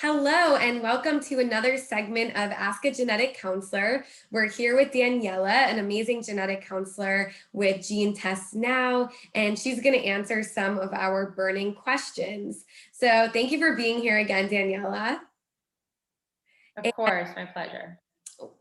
Hello, and welcome to another segment of Ask a Genetic Counselor. We're here with Daniella, an amazing genetic counselor with Gene Tests Now, and she's going to answer some of our burning questions. So thank you for being here again, Daniella. Of course, my pleasure.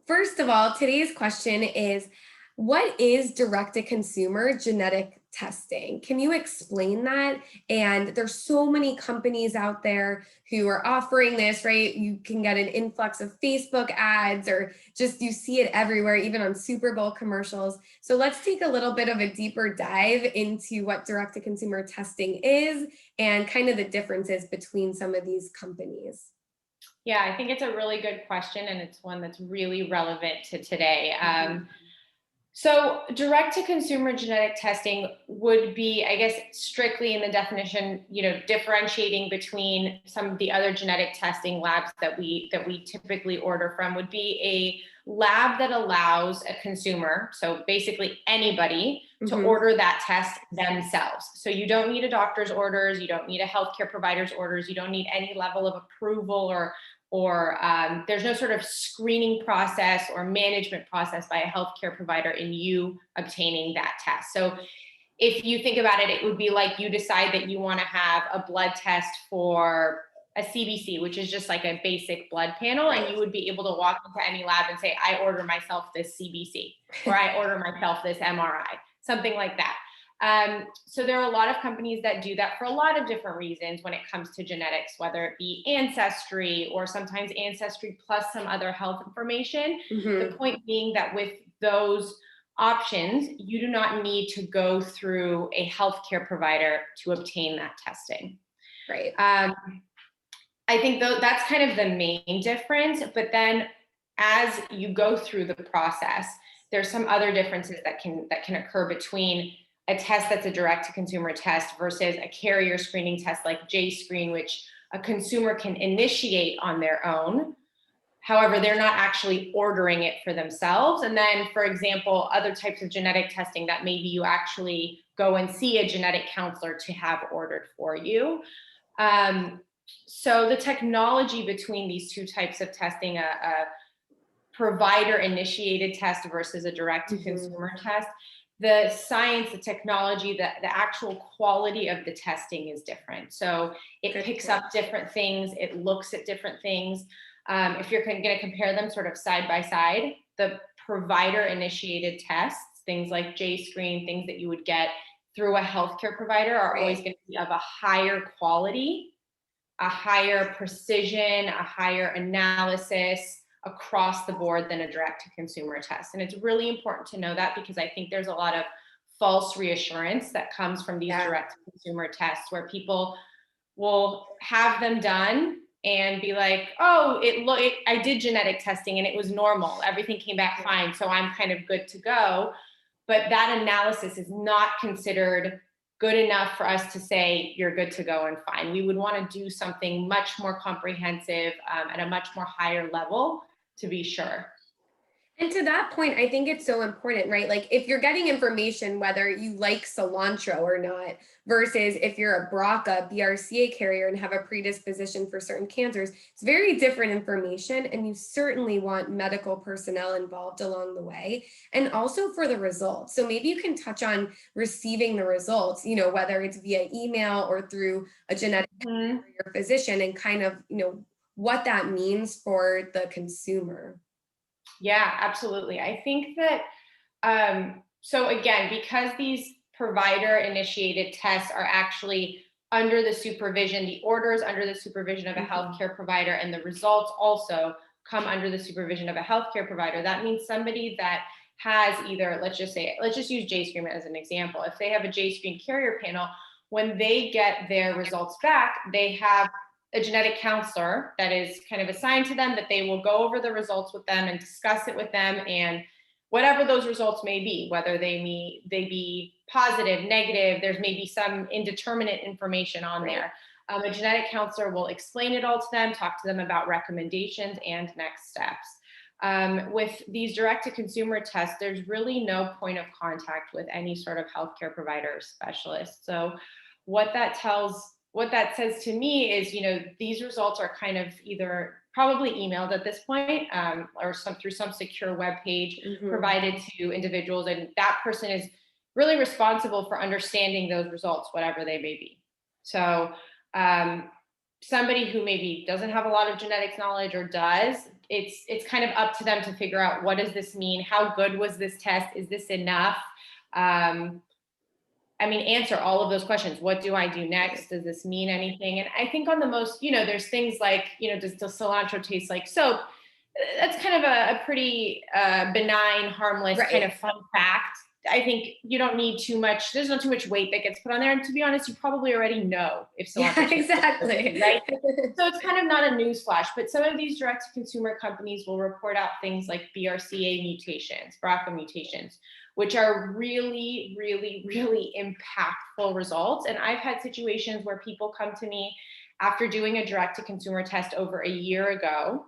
First of all, today's question is, what is direct-to-consumer genetic testing? Can you explain that? And there's so many companies out there who are offering this, right? You can get an influx of Facebook ads or just you see it everywhere, even on Super Bowl commercials. So let's take a little bit of a deeper dive into what direct-to-consumer testing is and kind of the differences between some of these companies. Yeah, I think it's a really good question, and it's one that's really relevant to today. So direct-to-consumer genetic testing would be, I guess, strictly in the definition, differentiating between some of the other genetic testing labs that we typically order from would be a lab that allows a consumer, so basically anybody, to order that test themselves. So you don't need a doctor's orders, you don't need a healthcare provider's orders, you don't need any level of approval or there's no sort of screening process or management process by a healthcare provider in you obtaining that test. So if you think about it, it would be like you decide that you want to have a blood test for a CBC, which is just like a basic blood panel, and you would be able to walk into any lab and say, I order myself this CBC, or I order myself this MRI, something like that. So there are a lot of companies that do that for a lot of different reasons when it comes to genetics, whether it be ancestry or sometimes ancestry plus some other health information. The point being that with those options, you do not need to go through a healthcare provider to obtain that testing. Right. I think that's kind of the main difference, but then as you go through the process, there's some other differences that can occur between a test that's a direct-to-consumer test versus a carrier screening test like JScreen, which a consumer can initiate on their own. However, they're not actually ordering it for themselves. And then, for example, other types of genetic testing that maybe you actually go and see a genetic counselor to have ordered for you. So the technology between these two types of testing, a provider-initiated test versus a direct-to-consumer test, the science, the technology, the actual quality of the testing is different. So it picks up different things, it looks at different things. If you're going to compare them sort of side by side, the provider-initiated tests, things like JScreen, things that you would get through a healthcare provider, are always going to be of a higher quality, a higher precision, a higher analysis across the board than a direct-to-consumer test. And it's really important to know that, because I think there's a lot of false reassurance that comes from these direct-to-consumer tests where people will have them done and be like, oh, I did genetic testing and it was normal. Everything came back fine, so I'm kind of good to go. But that analysis is not considered good enough for us to say you're good to go and fine. We would want to do something much more comprehensive at a much more higher level to be sure. And to that point, I think it's so important, right? Like if you're getting information, whether you like cilantro or not, versus if you're a BRCA, BRCA carrier and have a predisposition for certain cancers, it's very different information. And you certainly want medical personnel involved along the way, and also for the results. So maybe you can touch on receiving the results, whether it's via email or through a genetic or your physician, and kind of, what that means for the consumer. Yeah, absolutely. I think that, so again, because these provider-initiated tests are actually under the supervision, the orders under the supervision of a healthcare provider, and the results also come under the supervision of a healthcare provider, that means somebody that has either, let's just use JScreen as an example. If they have a JScreen carrier panel, when they get their results back, they have a genetic counselor that is kind of assigned to them, that they will go over the results with them and discuss it with them, and whatever those results may be, whether they be positive, negative, there's maybe some indeterminate information on there. A genetic counselor will explain it all to them, talk to them about recommendations and next steps. With these direct-to-consumer tests, there's really no point of contact with any sort of healthcare provider or specialist. So what that tells what that says to me is, these results are kind of either probably emailed at this point, or through some secure web page Mhm. provided to individuals, and that person is really responsible for understanding those results, whatever they may be. So, somebody who maybe doesn't have a lot of genetics knowledge or does, it's kind of up to them to figure out, what does this mean? How good was this test? Is this enough? Um, answer all of those questions. What do I do next? Does this mean anything? And I think on the most, there's things like, does cilantro taste like soap? That's kind of a pretty benign, harmless, kind Right. of fun fact. I think you don't need too much, there's not too much weight that gets put on there. And to be honest, you probably already know if cilantro Yeah, tastes like soap, exactly. right? So it's kind of not a news flash, but some of these direct to consumer companies will report out things like BRCA mutations, BRCA mutations, which are really, really, really impactful results. And I've had situations where people come to me after doing a direct to consumer test over a year ago,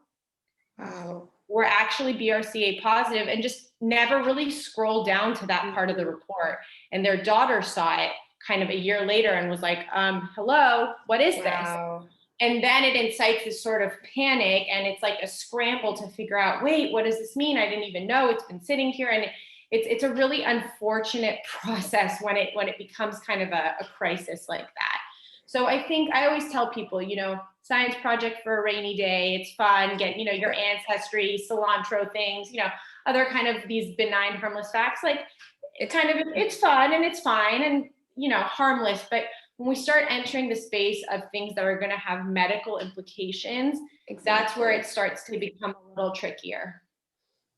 Wow. were actually BRCA positive and just never really scrolled down to that part of the Mhm. report. And their daughter saw it kind of a year later and was like, hello, what is this? Wow. And then it incites this sort of panic, and it's like a scramble to figure out, wait, what does this mean? I didn't even know, it's been sitting here. And it's a really unfortunate process when it becomes kind of a crisis like that. So I think I always tell people, science project for a rainy day, it's fun, get, your ancestry, cilantro things, other kind of these benign, harmless facts. Like, it's fun and it's fine and, harmless. But when we start entering the space of things that are going to have medical implications, that's where Exactly. it starts to become a little trickier.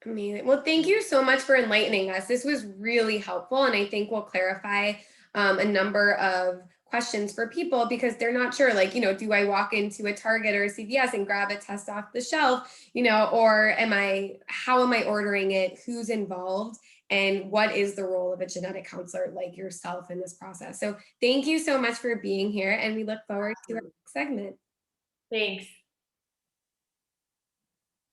Amazing. Well, thank you so much for enlightening us. This was really helpful, and I think will clarify a number of questions for people because they're not sure. Like, do I walk into a Target or a CVS and grab a test off the shelf, or how am I ordering it? Who's involved? And what is the role of a genetic counselor like yourself in this process? So, thank you so much for being here, and we look forward to our next segment. Thanks.